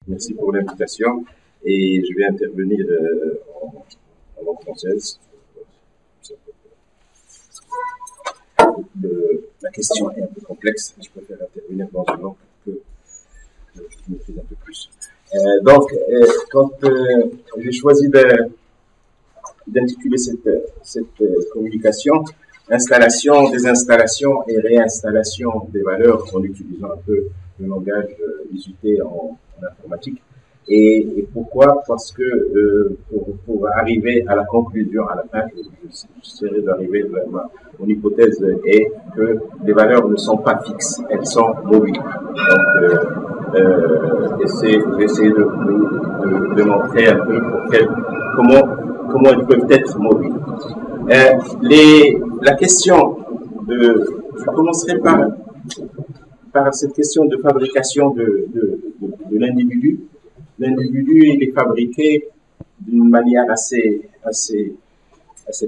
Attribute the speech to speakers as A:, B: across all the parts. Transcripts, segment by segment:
A: Merci pour l'invitation et je vais intervenir en langue française. La question est un peu complexe, je préfère intervenir dans une langue que je maîtrise un peu plus. Quand j'ai choisi d'intituler cette communication installation, désinstallation et réinstallation des valeurs en utilisant un peu le langage usité en informatique. Et pourquoi? Parce que pour arriver à la conclusion, à la fin, j'essaierai d'arriver, mon hypothèse est que les valeurs ne sont pas fixes, elles sont mobiles. Donc, j'ai essayé de montrer un peu comment elles peuvent être mobiles. La question je commencerai par cette question de fabrication de l'individu. L'individu, il est fabriqué d'une manière assez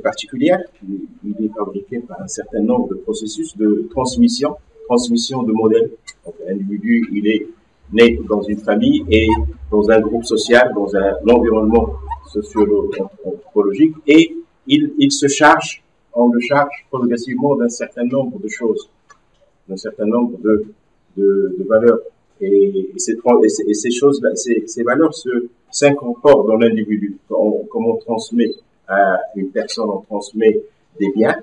A: particulière. Il est fabriqué par un certain nombre de processus de transmission de modèles. Donc, l'individu, il est né dans une famille et dans un groupe social, dans un environnement socio-anthropologique, et on le charge progressivement d'un certain nombre de choses, d'un certain nombre de valeurs. Et ces choses-là, ces valeurs s'incorporent dans l'individu. Comme on transmet à une personne, on transmet des biens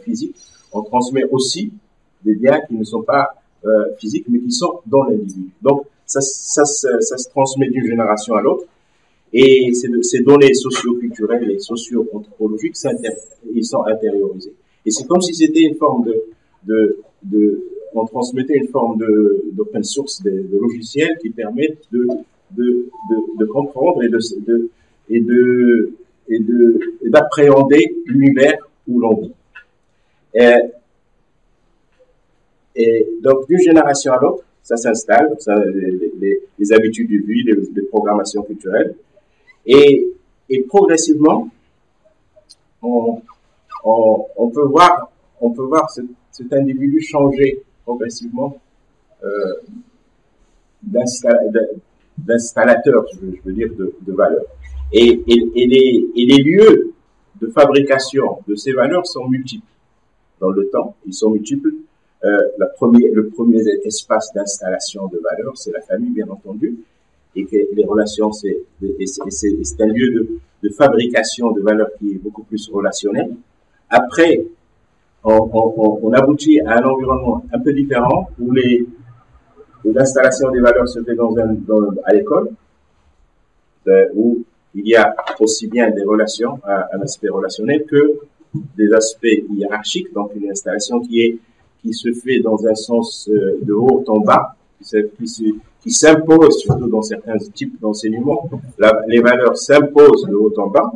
A: physiques. On transmet aussi des biens qui ne sont pas physiques, mais qui sont dans l'individu. Donc, ça se transmet d'une génération à l'autre. Et ces données socio-culturelles et socio-anthropologiques, ils sont intériorisés. Et c'est comme si c'était une forme on transmettait une forme d'open source de logiciels qui permettent de comprendre et d'appréhender l'univers où l'on vit. Et donc, d'une génération à l'autre, ça s'installe, les habitudes de vie, les programmations culturelles. Et progressivement, on peut voir cet individu changer progressivement d'installateur, je veux dire, de valeurs. Et les lieux de fabrication de ces valeurs sont multiples dans le temps. Ils sont multiples. Le premier espace d'installation de valeurs, c'est la famille, bien entendu, et que les relations, c'est un lieu de fabrication de valeurs qui est beaucoup plus relationnel. Après, on aboutit à un environnement un peu différent où l'installation des valeurs se fait à l'école, où il y a aussi bien des relations, un aspect relationnel, que des aspects hiérarchiques, donc une installation qui se fait dans un sens de haut en bas, qui s'impose surtout dans certains types d'enseignement. Les valeurs s'imposent de haut en bas.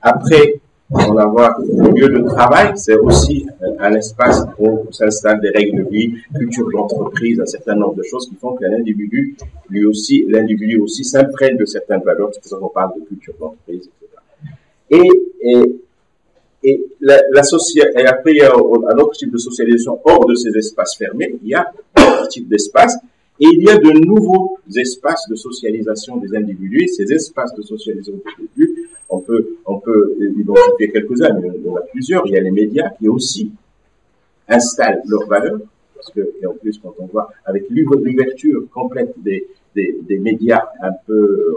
A: Après, on va voir le lieu de travail, c'est aussi un espace où s'installent des règles de vie, culture d'entreprise, un certain nombre de choses qui font que l'individu aussi s'imprègne de certaines valeurs. C'est pour ça qu'on parle de culture d'entreprise, etc. Et après, il y a un autre type de socialisation hors de ces espaces fermés. Il y a un autre type d'espace. Et il y a de nouveaux espaces de socialisation des individus. Ces espaces de socialisation des individus, on peut identifier quelques-uns, mais il y en a plusieurs. Il y a les médias qui aussi installent leurs valeurs. Et en plus, quand on voit avec l'ouverture complète des médias, un peu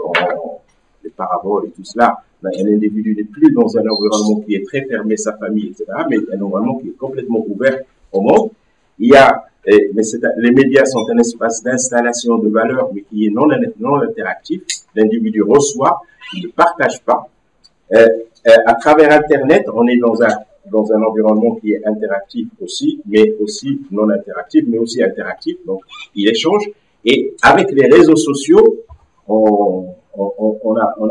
A: les paraboles et tout cela, un individu n'est plus dans un environnement qui est très fermé, sa famille, etc., mais un environnement qui est complètement ouvert au monde. Les médias sont un espace d'installation de valeurs, mais qui est non interactif. L'individu reçoit, il ne partage pas. À travers Internet, on est dans un environnement qui est interactif aussi, mais aussi non interactif, mais aussi interactif. Donc, il échange. Et avec les réseaux sociaux, on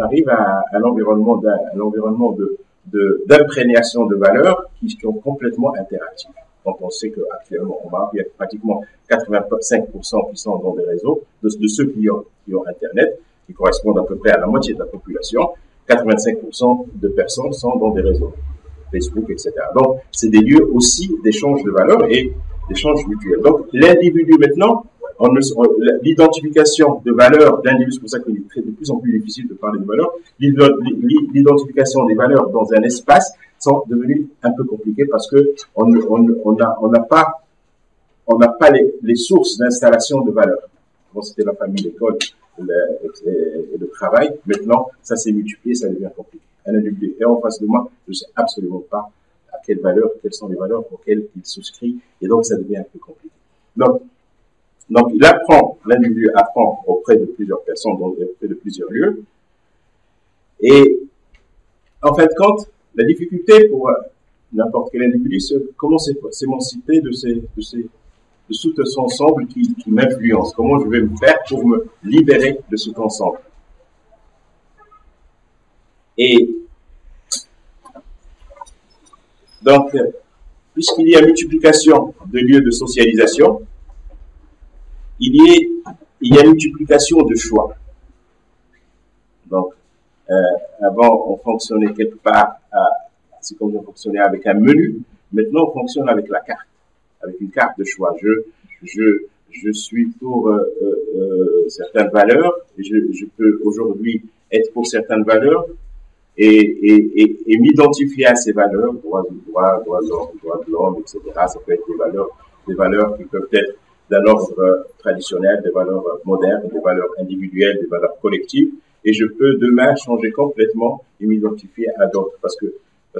A: arrive à un environnement d'imprégnation de valeurs qui sont complètement interactifs. Donc, on sait qu'actuellement, il y a pratiquement 85% qui sont dans des réseaux, de ceux qui ont Internet, qui correspondent à peu près à la moitié de la population. 85% de personnes sont dans des réseaux, Facebook, etc. Donc, c'est des lieux aussi d'échange de valeurs et d'échange mutuel. Donc, l'individu maintenant, l'identification de valeurs d'individus, c'est pour ça qu'il est de plus en plus difficile de parler de valeurs, l'identification des valeurs dans un espace sont devenues un peu compliquées parce que on n'a pas les sources d'installation de valeurs. Bon, c'était la famille, l'école, le travail. Maintenant, ça s'est multiplié, ça devient compliqué. Un individu est en face de moi, je ne sais absolument pas à quelles valeurs, quelles sont les valeurs auxquelles il souscrit, et donc ça devient un peu compliqué. Donc l'individu apprend auprès de plusieurs personnes, auprès de plusieurs lieux, et en fin de compte, la difficulté pour n'importe quel individu, c'est comment s'émanciper de tout cet ensemble qui m'influence. Comment je vais me faire pour me libérer de cet ensemble. Et donc, puisqu'il y a multiplication de lieux de socialisation, il y a multiplication de choix. Donc, avant, on fonctionnait quelque part, c'est comme on fonctionnait avec un menu. Maintenant, on fonctionne avec la carte, avec une carte de choix. Je suis pour certaines valeurs, et je peux aujourd'hui être pour certaines valeurs et m'identifier à ces valeurs, droits de l'homme, etc. Ça peut être des valeurs qui peuvent être d'un ordre traditionnel, des valeurs modernes, des valeurs individuelles, des valeurs collectives, et je peux demain changer complètement et m'identifier à d'autres, parce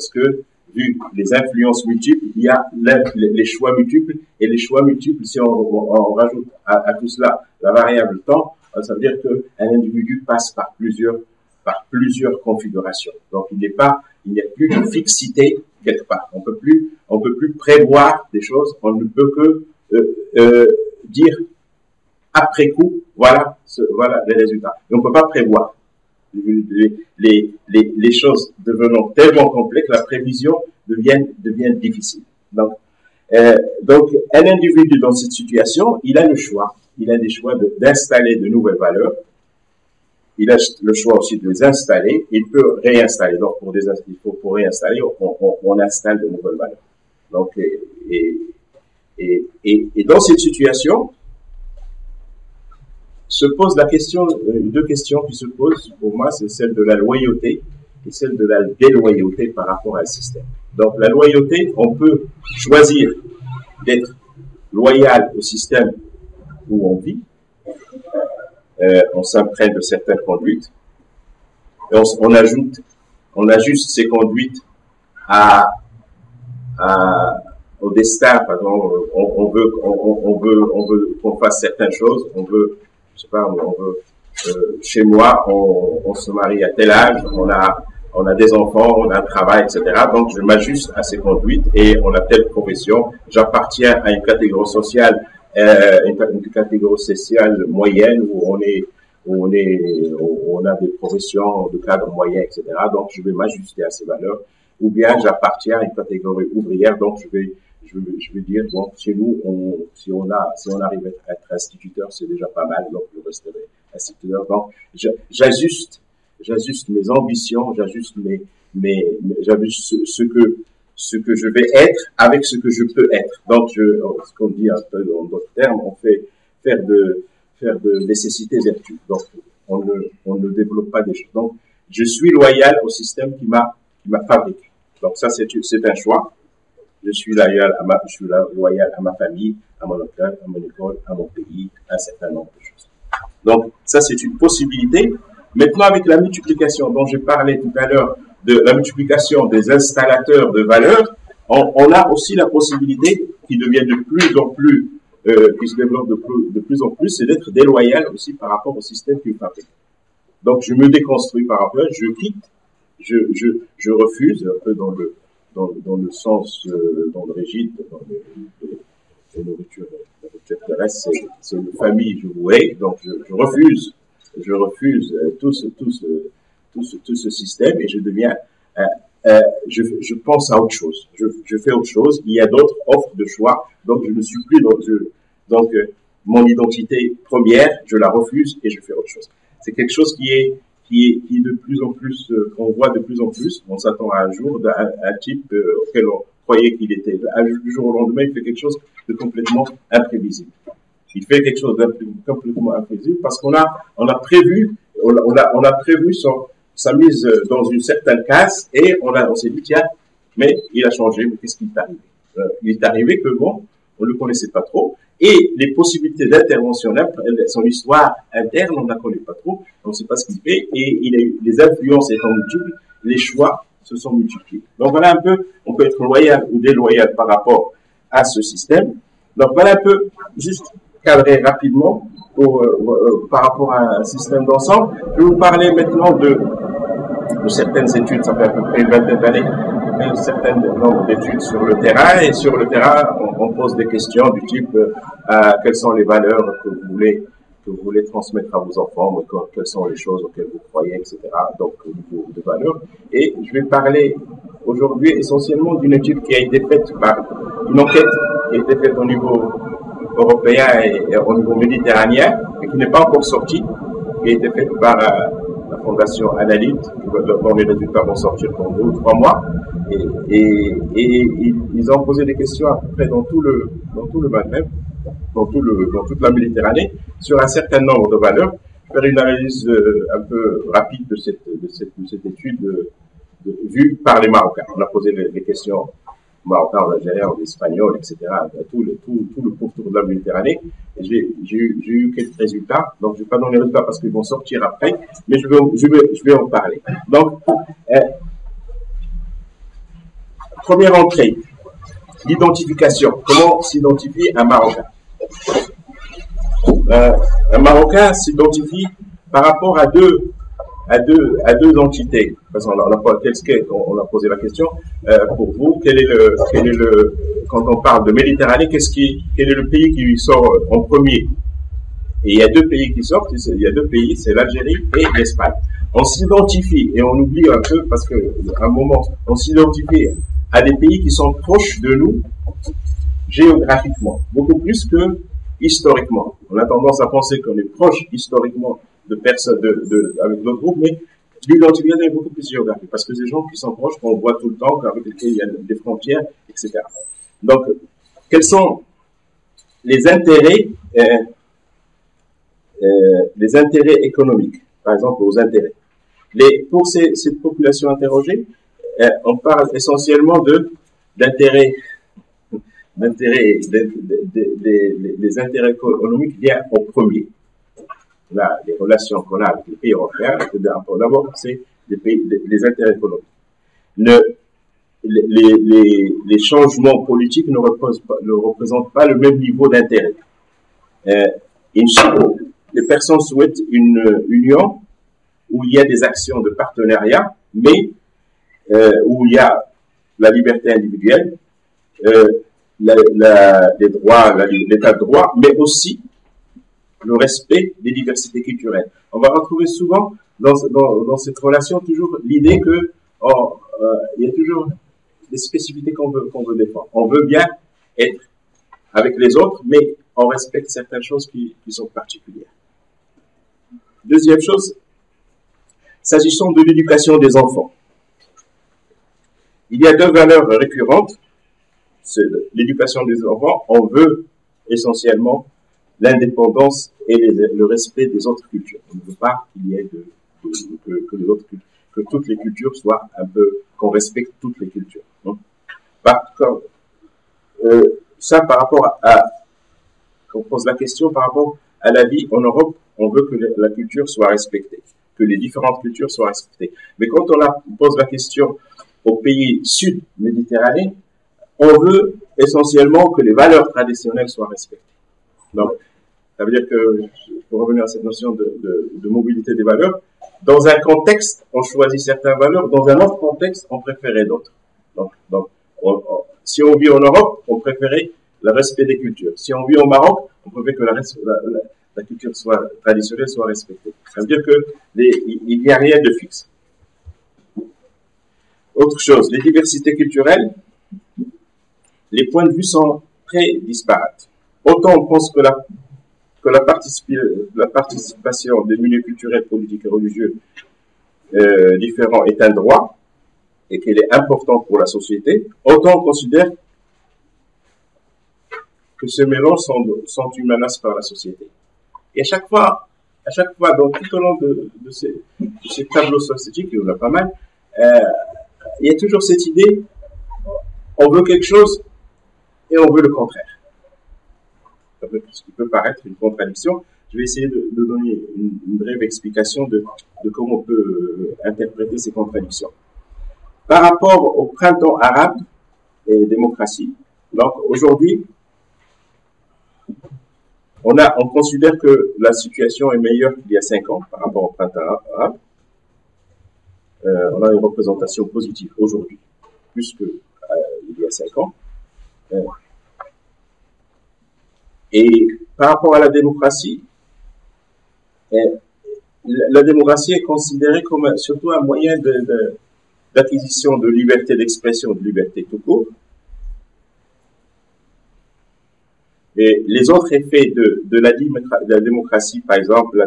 A: que vu les influences multiples, il y a les choix multiples, et les choix multiples, si on rajoute à tout cela la variable temps, ça veut dire qu'un individu passe par plusieurs configurations. Donc il n'y a plus de fixité quelque part. On peut plus prévoir des choses. On ne peut que dire après coup, voilà les résultats. Et on ne peut pas prévoir. Les choses devenant tellement complexes, la prévision devient difficile. Donc, un individu dans cette situation, il a le choix. Il a des choix d'installer de nouvelles valeurs. Il a le choix aussi de les installer. Il peut réinstaller. Donc, pour réinstaller, on installe de nouvelles valeurs. Donc, et dans cette situation, se pose la question, deux questions qui se posent pour moi, c'est celle de la loyauté et celle de la déloyauté par rapport à un système. Donc, la loyauté, on peut choisir d'être loyal au système où on vit. On s'imprègne de certaines conduites. Et on ajuste ces conduites au destin. Par exemple, on veut qu'on fasse certaines choses. Je sais pas, chez moi, on se marie à tel âge, on a des enfants, on a un travail, etc. Donc, je m'ajuste à ces conduites et on a telle profession. J'appartiens à une catégorie sociale, une catégorie sociale moyenne où on a des professions de cadre moyen, etc. Donc, je vais m'ajuster à ces valeurs. Ou bien, j'appartiens à une catégorie ouvrière, donc je vais dire, bon, chez nous, si on arrive à être instituteur, c'est déjà pas mal, donc je resterai instituteur. Donc, j'ajuste mes ambitions, j'ajuste ce que je vais être avec ce que je peux être. Donc, ce qu'on dit un peu dans d'autres termes, on fait faire de nécessité vertu. Donc, on ne développe pas des choses. Donc, je suis loyal au système qui m'a fabriqué. Donc, ça, c'est un choix. Je suis loyal à ma famille, à mon local, à mon école, à mon pays, à un certain nombre de choses. Donc, ça, c'est une possibilité. Maintenant, avec la multiplication dont j'ai parlé tout à l'heure, de la multiplication des installateurs de valeurs, on a aussi la possibilité qui devient de plus en plus, qui se développe de plus en plus, c'est d'être déloyal aussi par rapport au système qui me fabrique. Donc, je me déconstruis par rapport, je quitte, je refuse, un peu dans le sens, dans le rigide, dans la nourriture terrestre, c'est une famille, je vous hais, donc je refuse tout ce système et je deviens, je pense à autre chose, je fais autre chose, il y a d'autres offres de choix, donc je ne suis plus donc mon identité première, je la refuse et je fais autre chose. C'est quelque chose qui est de plus en plus, qu'on voit de plus en plus. On s'attend à un jour d'un type auquel on croyait qu'il était. Du jour au lendemain, il fait quelque chose de complètement imprévisible. il fait quelque chose d'un complètement imprévisible parce qu'on a prévu, sa mise dans une certaine case et on s'est dit, tiens, mais il a changé, mais qu'est-ce qui est arrivé? Il est arrivé que bon, on ne le connaissait pas trop et les possibilités d'intervention, son histoire interne, on ne la connaît pas trop, on ne sait pas ce qu'il fait et les influences étant multiples, les choix se sont multipliés. Donc voilà un peu, on peut être loyal ou déloyal par rapport à ce système. Donc voilà un peu, juste cadrer rapidement par rapport à un système d'ensemble. Je vais vous parler maintenant de certaines études, ça fait à peu près une vingtaine d'années, un certain nombre d'études sur le terrain, et sur le terrain, on pose des questions du type quelles sont les valeurs que vous voulez transmettre à vos enfants, quelles sont les choses auxquelles vous croyez, etc. Donc, au niveau de valeurs. Et je vais parler aujourd'hui essentiellement d'une étude qui a été faite par une enquête qui a été faite au niveau européen et au niveau méditerranéen, et qui n'est pas encore sortie, qui a été faite par la Fondation Analyte, dont les résultats vont sortir dans 2 ou 3 mois. Et ils ont posé des questions à peu près dans tout le Maghreb, dans toute la Méditerranée, sur un certain nombre de valeurs. Je vais faire une analyse un peu rapide de cette étude vue par les Marocains. On a posé les questions aux Marocains, aux Algériens, aux Espagnols, etc., à tout le pourtour de la Méditerranée. Et j'ai eu quelques résultats. Donc, je ne vais pas donner les résultats parce qu'ils vont sortir après, mais je vais en parler. Donc, première entrée, l'identification. Comment s'identifier un Marocain? Un Marocain s'identifie par rapport à deux entités. On a posé la question pour vous. Quel est le quand on parle de Méditerranée, quel est le pays qui sort en premier? Et il y a 2 pays qui sortent. Il y a 2 pays, c'est l'Algérie et l'Espagne. On s'identifie et on oublie un peu parce que à un moment, on s'identifie à des pays qui sont proches de nous géographiquement, beaucoup plus que historiquement. On a tendance à penser qu'on est proche historiquement de personnes avec d'autres groupes, mais l'identification est beaucoup plus géographique parce que c'est des gens qui sont proches, qu'on voit tout le temps, avec lesquels il y a des frontières, etc. Donc, quels sont les intérêts économiques, par exemple aux intérêts? Pour cette population interrogée, on parle essentiellement d'intérêts. Les intérêts économiques viennent en premier. Là, les relations qu'on a avec les pays européens, d'abord, c'est les intérêts économiques. Les changements politiques ne représentent pas le même niveau d'intérêt. Les personnes souhaitent une union où il y a des actions de partenariat, mais où il y a la liberté individuelle, les droits, l'état de droit, mais aussi le respect des diversités culturelles. On va retrouver souvent dans cette relation toujours l'idée que il y a toujours des spécificités qu'on veut défendre. On veut bien être avec les autres, mais on respecte certaines choses qui sont particulières. Deuxième chose, s'agissant de l'éducation des enfants. Il y a 2 valeurs récurrentes. C'est l'éducation des enfants. On veut essentiellement l'indépendance et le respect des autres cultures. On ne veut pas qu'il y ait que toutes les cultures soient qu'on respecte toutes les cultures. Ça, par rapport quand on pose la question par rapport à la vie en Europe, on veut que la culture soit respectée, que les différentes cultures soient respectées. Mais quand on pose la question aux pays sud-méditerranéens, on veut essentiellement que les valeurs traditionnelles soient respectées. Donc, ça veut dire que, pour revenir à cette notion de mobilité des valeurs, dans un contexte, on choisit certaines valeurs, dans un autre contexte, on préférait d'autres. Donc si on vit en Europe, on préférait le respect des cultures. Si on vit au Maroc, on préfère que la culture traditionnelle soit respectée. Ça veut dire qu'il n'y a rien de fixe. Autre chose, les diversités culturelles, les points de vue sont très disparates. Autant on pense que la participation des milieux culturels, politiques et religieux différents est un droit et qu'elle est importante pour la société, autant on considère que ces mélanges sont une menace par la société. Et à chaque fois, donc tout au long de ces tableaux sociétiques, il y en a pas mal, il y a toujours cette idée, on veut quelque chose et on veut le contraire. Ce qui peut paraître une contradiction. Je vais essayer de donner une brève explication de comment on peut interpréter ces contradictions. Par rapport au printemps arabe et démocratie, donc aujourd'hui, on considère que la situation est meilleure qu'il y a 5 ans par rapport au printemps arabe. On a une représentation positive aujourd'hui, plus qu'il y a 5 ans. Et par rapport à la démocratie est considérée comme surtout un moyen d'acquisition de liberté d'expression, de liberté tout court. Et les autres effets de la démocratie, par exemple,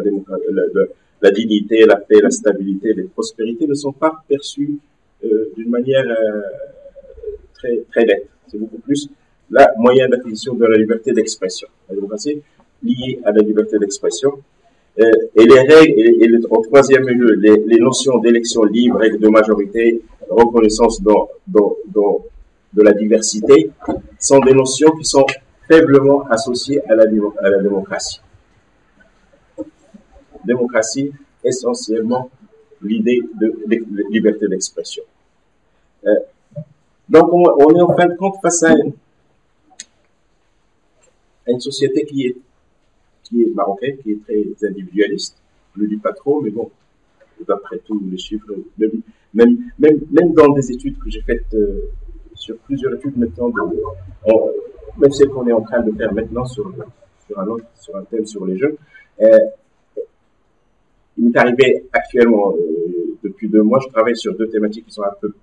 A: la dignité, la paix, la stabilité, la prospérité, ne sont pas perçus d'une manière très, très nette. C'est beaucoup plus le moyen d'acquisition de la liberté d'expression. La démocratie liée à la liberté d'expression. Et les règles, en troisième lieu, les notions d'élection libre, règles de majorité, reconnaissance de la diversité, sont des notions qui sont faiblement associées à la démocratie. Démocratie, essentiellement, l'idée de liberté d'expression. Donc, on est en fin de compte face à une société qui est marocaine, qui est très individualiste. Je ne le dis pas trop, mais bon, d'après tous les chiffres, même dans des études que j'ai faites sur plusieurs études maintenant, même celles qu'on est en train de faire maintenant sur un thème sur les jeunes, il m'est arrivé actuellement, depuis 2 mois, je travaille sur 2 thématiques qui sont un peu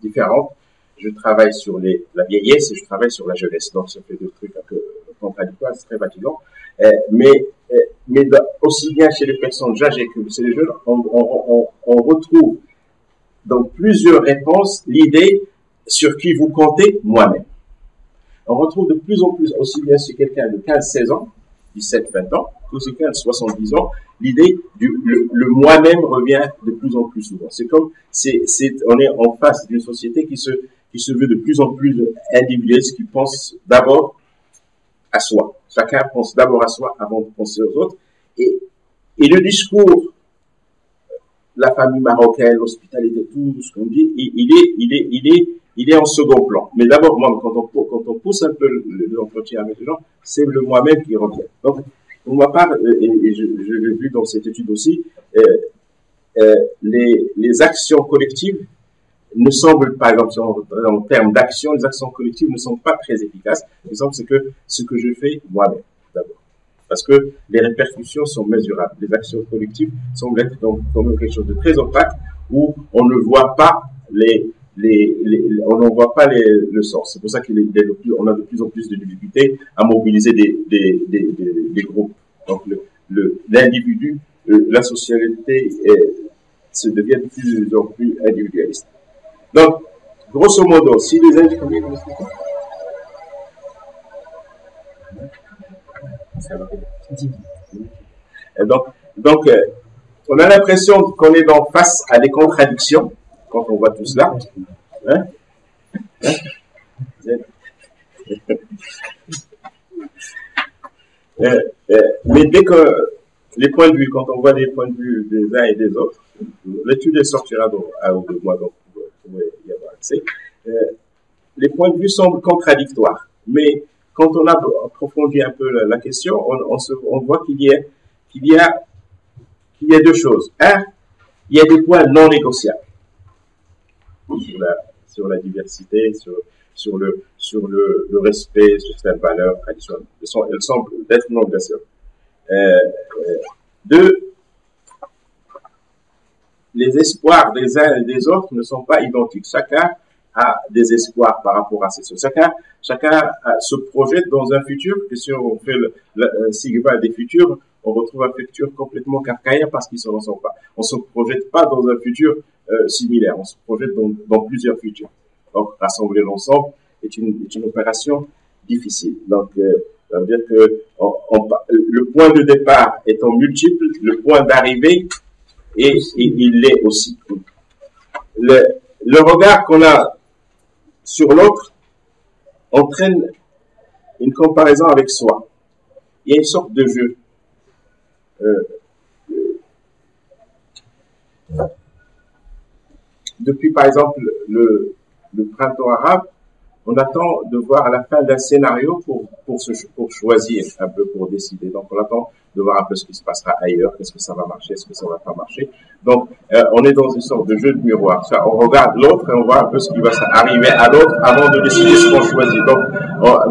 A: différentes. Je travaille sur la vieillesse et je travaille sur la jeunesse. Donc, ça fait 2 trucs un peu contradictoires, c'est très fatigant. Mais aussi bien chez les personnes âgées que chez les jeunes, on retrouve dans plusieurs réponses l'idée sur qui vous comptez moi-même. On retrouve de plus en plus, aussi bien chez quelqu'un de 15-16 ans, 17-20 ans, que chez quelqu'un de 70 ans, l'idée le moi-même revient de plus en plus souvent. C'est comme, on est en face d'une société qui se veut de plus en plus individualiste, qui pense d'abord à soi. Chacun pense d'abord à soi avant de penser aux autres. Et le discours, la famille marocaine, l'hospitalité, tout ce qu'on dit, il est en second plan. Mais d'abord, quand on pousse un peu l'entretien avec les gens, c'est le moi-même qui revient. Donc, pour ma part, et je l'ai vu dans cette étude aussi, les actions collectives ne semblent, par exemple, en termes d'action, les actions collectives ne sont pas très efficaces. L'exemple, c'est que ce que je fais moi-même, d'abord. Parce que les répercussions sont mesurables. Les actions collectives semblent être comme quelque chose de très opaque, où on ne voit pas on n'en voit pas le sens. C'est pour ça qu'on a de plus en plus de difficultés à mobiliser des groupes. Donc, l'individu, la socialité se devient de plus en plus individualiste. Donc, grosso modo, si les individus... Donc, on a l'impression qu'on est face à des contradictions quand on voit tout cela. Hein? Mais dès que les points de vue, quand on voit les points de vue des uns et des autres, l'étude sortira au 2 mois, donc vous pouvez y avoir accès. Les points de vue semblent contradictoires, mais quand on a approfondi un peu la question, on voit qu'il y a 2 choses. Un, il y a des points non négociables sur la diversité, sur le respect, sur certaines valeurs traditionnelles. Elles semblent être non négociables. 2, les espoirs des uns et des autres ne sont pas identiques. Chacun a des espoirs par rapport à ces choses. Chacun se projette dans un futur, que si on fait Sigma des futurs, on retrouve un futur complètement kafkaïen parce qu'ils ne se ressemblent pas. On ne se projette pas dans un futur similaire, on se projette dans plusieurs futurs. Donc, rassembler l'ensemble est une opération difficile. Donc, ça veut dire que le point de départ étant multiple, le point d'arrivée, et il l'est aussi. Le regard qu'on a sur l'autre entraîne une comparaison avec soi. Il y a une sorte de jeu. Depuis, par exemple, le printemps arabe, on attend de voir à la fin d'un scénario pour choisir un peu, pour décider. Donc, on attend de voir un peu ce qui se passera ailleurs, qu'est-ce que ça va marcher, est-ce que ça va pas marcher. Donc, on est dans une sorte de jeu de miroir. Ça, on regarde l'autre et on voit un peu ce qui va arriver à l'autre avant de décider ce qu'on choisit.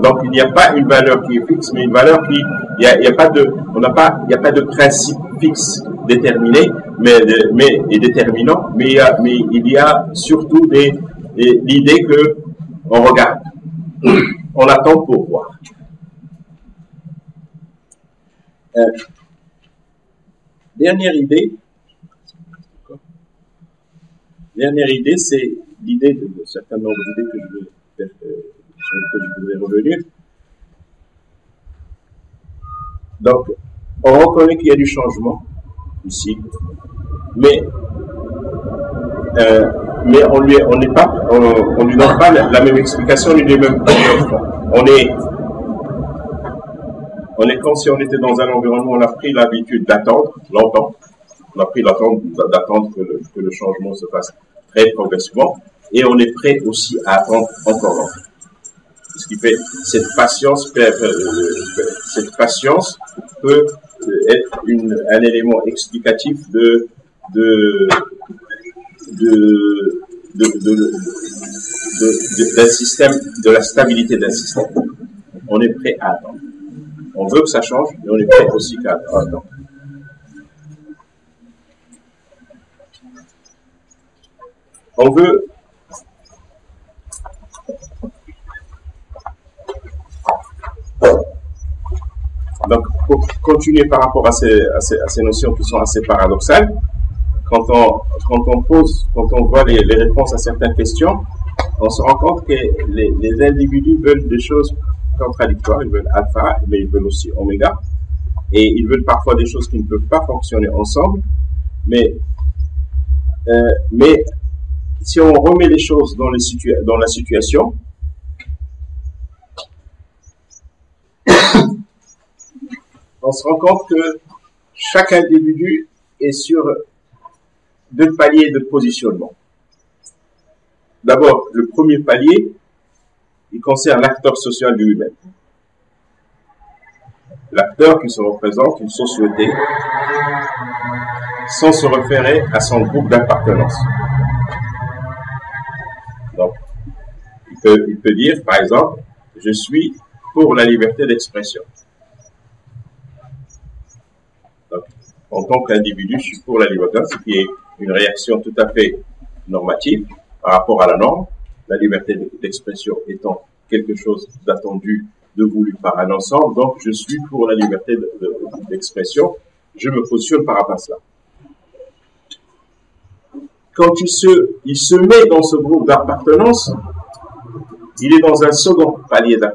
A: Donc, il n'y a pas une valeur qui est fixe, mais une valeur qui, il n'y a pas de principe fixe déterminé, et déterminant, mais il y a surtout l'idée que on regarde, on attend pour voir. Dernière idée, c'est l'idée de certains nombres d'idées sur lesquelles je voudrais revenir. Donc, on reconnaît qu'il y a du changement ici, mais on lui donne pas la même explication, ni les mêmes fond. On est comme si on était dans un environnement, on a pris l'habitude d'attendre longtemps. On a pris d'attendre que le changement se fasse très progressivement, et on est prêt aussi à attendre encore longtemps. Ce qui fait cette patience peut être un élément explicatif d'un système, de la stabilité d'un système. On est prêt à attendre. On veut que ça change, mais on est prêt aussi à attendre. On veut donc, pour continuer par rapport à ces notions qui sont assez paradoxales, quand on voit les réponses à certaines questions, on se rend compte que les individus veulent des choses contradictoires. Ils veulent alpha, mais ils veulent aussi oméga. Et ils veulent parfois des choses qui ne peuvent pas fonctionner ensemble. Mais si on remet les choses dans la situation, on se rend compte que chaque individu est sur deux paliers de positionnement. D'abord, le premier palier, il concerne l'acteur social lui-même. L'acteur qui se représente une société sans se référer à son groupe d'appartenance. Donc, il peut dire, par exemple, je suis pour la liberté d'expression. Donc, en tant qu'individu, je suis pour la liberté, ce qui est une réaction tout à fait normative par rapport à la norme, la liberté d'expression étant quelque chose d'attendu, de voulu par un ensemble. Donc, je suis pour la liberté d'expression. Je me positionne par rapport à cela. Quand il se met dans ce groupe d'appartenance, il est dans un second palier de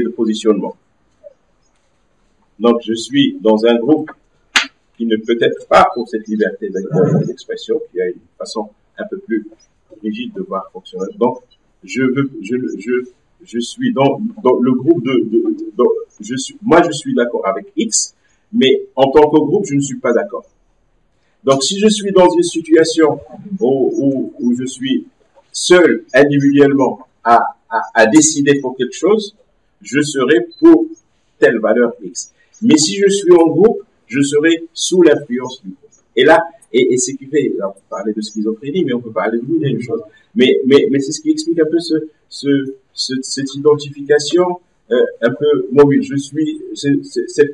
A: positionnement. Donc, je suis dans un groupe qui ne peut être pas pour cette liberté d'expression, qui a une façon un peu plus rigide de voir fonctionner. Donc, je suis dans le groupe moi, je suis d'accord avec X, mais en tant que groupe, je ne suis pas d'accord. Donc, si je suis dans une situation où je suis seul, individuellement, à décider pour quelque chose, je serai pour telle valeur X. Mais si je suis en groupe, je serai sous l'influence du groupe. Et là, et ce qui fait, là, on peut parler de schizophrénie, mais on peut parler de mille choses. Mais c'est ce qui explique un peu cette identification un peu mobile.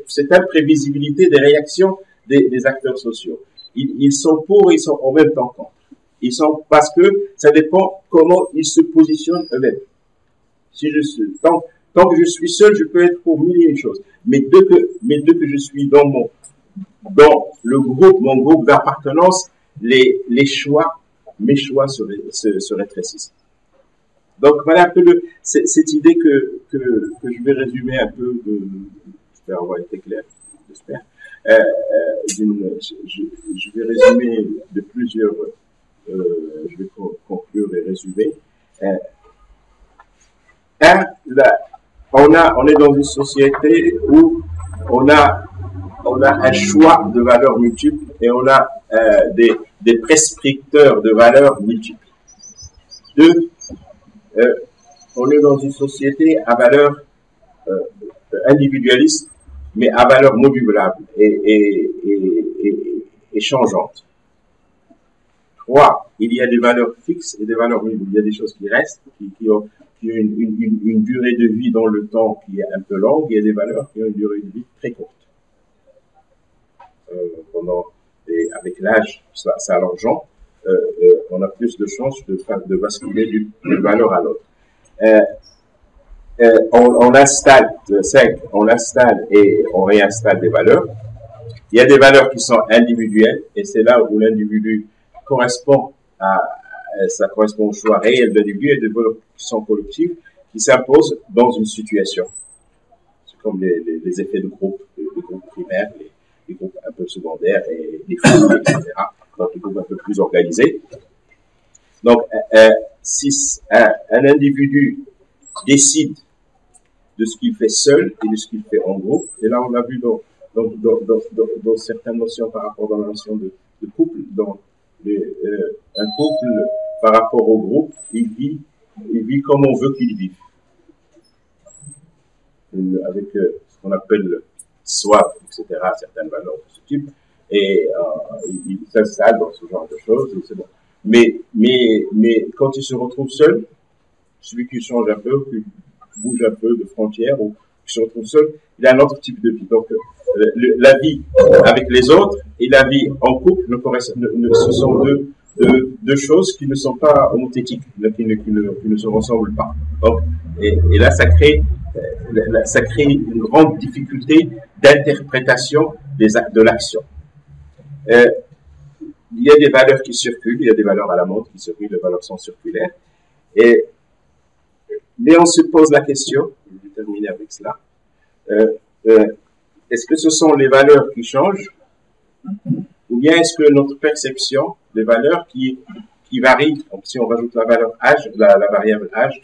A: Cette imprévisibilité des réactions des acteurs sociaux. Ils sont pour, ils sont en même temps contre. Ils sont, parce que ça dépend comment ils se positionnent eux-mêmes. Tant que je suis seul, je peux être pour mille choses. Mais dès que je suis dans le groupe, mon groupe d'appartenance, mes choix se rétrécissent. Donc voilà un peu cette idée que je vais résumer un peu, j'espère avoir été clair, j'espère. Je vais résumer de plusieurs, je vais conclure et résumer. On est dans une société où on a un choix de valeurs multiples et on a des prescripteurs de valeurs multiples. Deux, on est dans une société à valeur individualiste, mais à valeur modulable et changeante. Trois, il y a des valeurs fixes et des valeurs multiples. Il y a des choses qui restent, qui ont une durée de vie dans le temps qui est un peu longue, et il y a des valeurs qui ont une durée de vie très courte. Avec l'âge, ça l'engendre, on a plus de chances de basculer d'une valeur à l'autre. On installe et on réinstalle des valeurs. Il y a des valeurs qui sont individuelles, et c'est là où l'individu correspond au choix réel de l'individu, et des valeurs qui sont collectives, qui s'imposent dans une situation. C'est comme les effets de groupe, les groupes primaires, les groupes un peu secondaires, et les familles, etc. Donc, les groupes un peu plus organisés. Donc, si un individu décide de ce qu'il fait seul et de ce qu'il fait en groupe, et là, on l'a vu dans certaines notions par rapport dans la notion de couple, un couple, par rapport au groupe, il vit comme on veut qu'il vive. Avec ce qu'on appelle SWAP, etc., certaines valeurs de ce type, et il s'installe dans ce genre de choses, et c'est bon. Mais quand il se retrouve seul, celui qui change un peu, qui bouge un peu de frontières, ou qui se retrouve seul, il a un autre type de vie. Donc, la vie avec les autres et la vie en couple ce sont deux choses qui ne sont pas homothétiques, qui ne se ressemblent pas. Donc, et là, ça crée une grande difficulté d'interprétation de l'action. Il y a des valeurs qui circulent, il y a des valeurs à la mode qui circulent, les valeurs sont circulaires. Mais on se pose la question, je vais terminer avec cela, est-ce que ce sont les valeurs qui changent, ou bien est-ce que notre perception des valeurs qui varie, donc si on rajoute la valeur âge, la variable âge,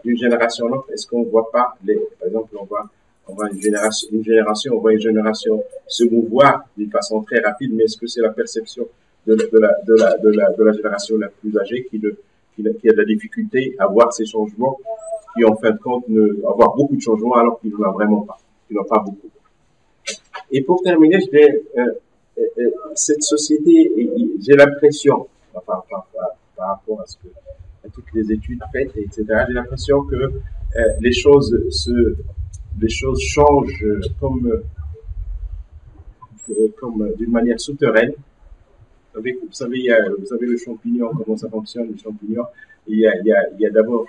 A: d'une génération à l'autre, est-ce qu'on ne voit pas, par exemple, on voit une génération se mouvoir d'une façon très rapide, mais est-ce que c'est la perception de la génération la plus âgée qui a de la difficulté à voir ces changements, qui en fin de compte avoir beaucoup de changements alors qu'ils n'en ont vraiment pas, qu'ils n'ont pas beaucoup. Et pour terminer, cette société, j'ai l'impression, par rapport à toutes les études faites, etc., j'ai l'impression que les choses changent comme d'une manière souterraine. Vous savez le champignon, comment ça fonctionne, le champignon. Il y a d'abord,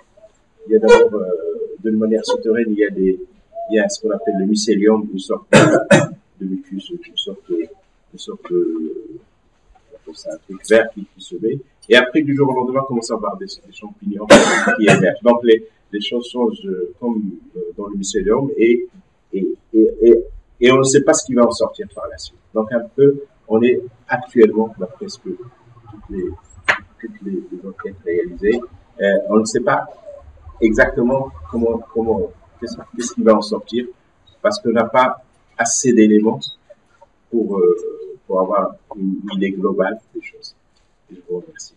A: d'une manière souterraine, il y a ce qu'on appelle le mycélium, une sorte de mucus, une sorte de un truc vert qui se met. Et après, du jour au lendemain, on commence à avoir des champignons qui émergent. Donc, les choses changent comme dans le mycélium et on ne sait pas ce qui va en sortir par la suite. Donc, un peu, on est actuellement, d'après ce que toutes les enquêtes réalisées, on ne sait pas exactement qu'est-ce qui va en sortir, parce qu'on n'a pas assez d'éléments pour avoir une idée globale des choses. Et je vous remercie.